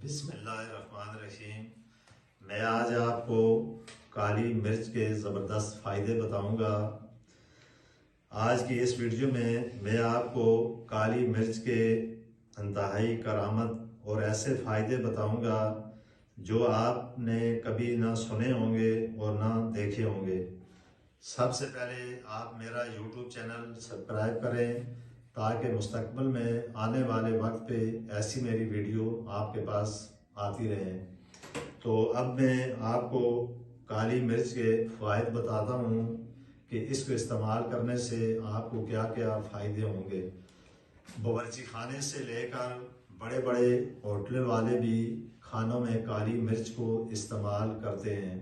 بسم اللہ الرحمن الرحیم۔ میں آج آپ کو کالی مرچ کے زبردست فائدے بتاؤں گا۔ آج کی اس ویڈیو میں میں آپ کو کالی مرچ کے انتہائی کرامت اور ایسے فائدے بتاؤں گا جو آپ نے کبھی نہ سنے ہوں گے اور نہ دیکھے ہوں گے۔ سب سے پہلے آپ میرا یوٹیوب چینل سبسکرائب کریں تاکہ مستقبل میں آنے والے وقت پہ ایسی میری ویڈیو آپ کے پاس آتی رہیں۔ تو اب میں آپ کو کالی مرچ کے فوائد بتاتا ہوں کہ اس کو استعمال کرنے سے آپ کو کیا کیا فائدے ہوں گے۔ باورچی خانے سے لے کر بڑے بڑے ہوٹل والے بھی کھانوں میں کالی مرچ کو استعمال کرتے ہیں۔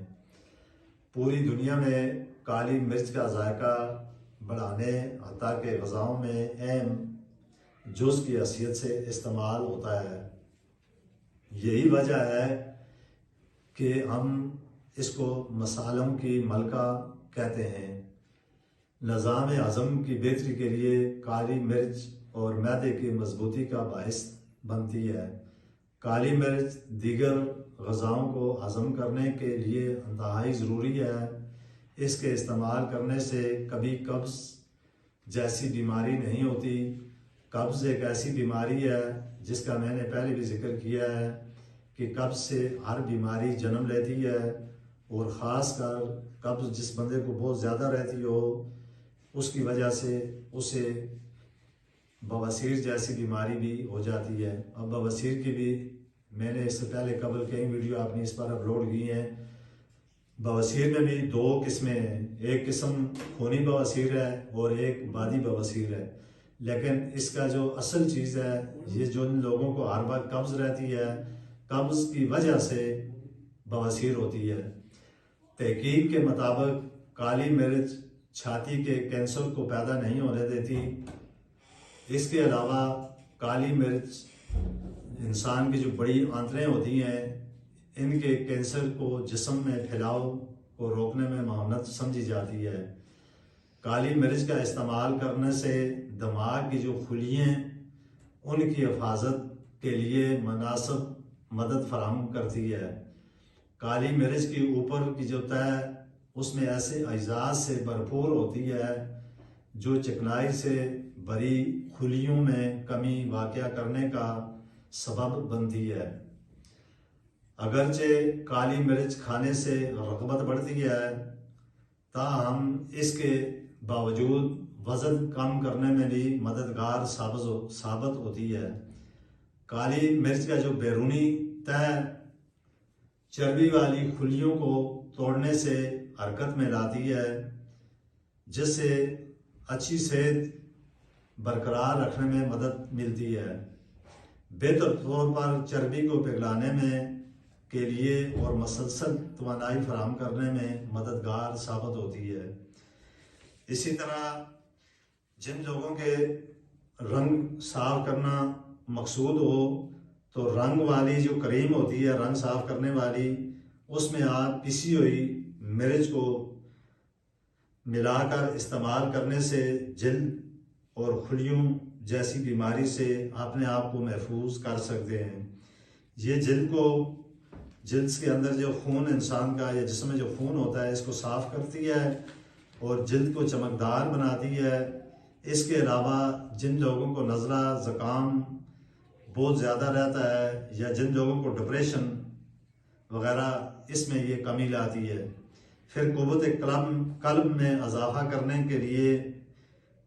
پوری دنیا میں کالی مرچ کا ذائقہ بڑھانے حتیٰ کہ غذاؤں میں اہم جز کی حیثیت سے استعمال ہوتا ہے۔ یہی وجہ ہے کہ ہم اس کو مصالحوں کی ملکہ کہتے ہیں۔ نظام ہضم کی بہتری کے لیے کالی مرچ اور معدے کی مضبوطی کا باعث بنتی ہے۔ کالی مرچ دیگر غذاؤں کو ہضم کرنے کے لیے انتہائی ضروری ہے۔ اس کے استعمال کرنے سے کبھی قبض جیسی بیماری نہیں ہوتی۔ قبض ایک ایسی بیماری ہے جس کا میں نے پہلے بھی ذکر کیا ہے کہ قبض سے ہر بیماری جنم لیتی ہے، اور خاص کر قبض جس بندے کو بہت زیادہ رہتی ہو اس کی وجہ سے اسے بواسیر جیسی بیماری بھی ہو جاتی ہے۔ اب بواسیر کی بھی میں نے اس سے پہلے قبل کئی ویڈیو آپ نے اس پر اپلوڈ کی ہیں۔ بواسیر میں بھی دو قسمیں ہیں، ایک قسم خونی بواسیر ہے اور ایک بادی بواسیر ہے، لیکن اس کا جو اصل چیز ہے یہ جو لوگوں کو ہر وقت قبض رہتی ہے، قبض کی وجہ سے بواسیر ہوتی ہے۔ تحقیق کے مطابق کالی مرچ چھاتی کے کینسر کو پیدا نہیں ہونے دیتی۔ اس کے علاوہ کالی مرچ انسان کی جو بڑی آنتریں ہوتی ہیں ان کے کینسر کو جسم میں پھیلاؤ کو روکنے میں معاونت سمجھی جاتی ہے۔ کالی مرچ کا استعمال کرنے سے دماغ کی جو خلییں ان کی حفاظت کے لیے مناسب مدد فراہم کرتی ہے۔ کالی مرچ کی اوپر کی جو تہ اس میں ایسے اجزاء سے بھرپور ہوتی ہے جو چکنائی سے بھری خلیوں میں کمی واقع کرنے کا سبب بنتی ہے۔ اگرچہ کالی مرچ کھانے سے رغبت بڑھتی ہے تاہم اس کے باوجود وزن کم کرنے میں بھی مددگار ثابت ہوتی ہے۔ کالی مرچ کا جو بیرونی تہ چربی والی خلیوں کو توڑنے سے حرکت میں لاتی ہے، جس سے اچھی صحت برقرار رکھنے میں مدد ملتی ہے۔ بہتر طور پر چربی کو پگھلانے میں کے لیے اور مسلسل توانائی فراہم کرنے میں مددگار ثابت ہوتی ہے۔ اسی طرح جن لوگوں کے رنگ صاف کرنا مقصود ہو تو رنگ والی جو کریم ہوتی ہے رنگ صاف کرنے والی، اس میں آپ پسی ہوئی مرچ کو ملا کر استعمال کرنے سے جلد اور خلیوں جیسی بیماری سے اپنے آپ کو محفوظ کر سکتے ہیں۔ یہ جلد کے اندر جو خون انسان کا یا جسم میں جو خون ہوتا ہے اس کو صاف کرتی ہے اور جلد کو چمکدار بناتی ہے۔ اس کے علاوہ جن لوگوں کو نزلہ زکام بہت زیادہ رہتا ہے یا جن لوگوں کو ڈپریشن وغیرہ اس میں یہ کمی لاتی ہے۔ پھر قوت قلب میں اضافہ کرنے کے لیے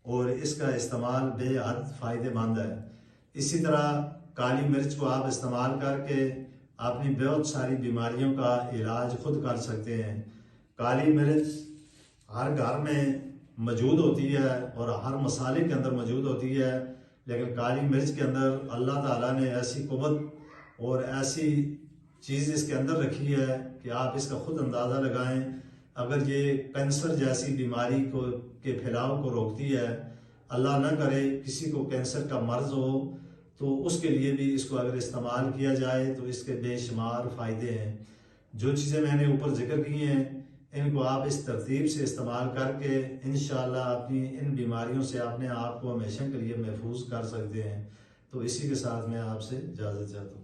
اور اس کا استعمال بے حد فائدہ مند ہے۔ اسی طرح کالی مرچ کو آپ استعمال کر کے اپنی بہت ساری بیماریوں کا علاج خود کر سکتے ہیں۔ کالی مرچ ہر گھر میں موجود ہوتی ہے اور ہر مسالے کے اندر موجود ہوتی ہے، لیکن کالی مرچ کے اندر اللہ تعالیٰ نے ایسی قوت اور ایسی چیز اس کے اندر رکھی ہے کہ آپ اس کا خود اندازہ لگائیں۔ اگر یہ کینسر جیسی بیماری کے پھیلاؤ کو روکتی ہے، اللہ نہ کرے کسی کو کینسر کا مرض ہو تو اس کے لیے بھی اس کو اگر استعمال کیا جائے تو اس کے بے شمار فائدے ہیں۔ جو چیزیں میں نے اوپر ذکر کی ہیں ان کو آپ اس ترتیب سے استعمال کر کے انشاءاللہ اپنی ان بیماریوں سے اپنے آپ کو ہمیشہ کے لیے محفوظ کر سکتے ہیں۔ تو اسی کے ساتھ میں آپ سے اجازت چاہتا ہوں۔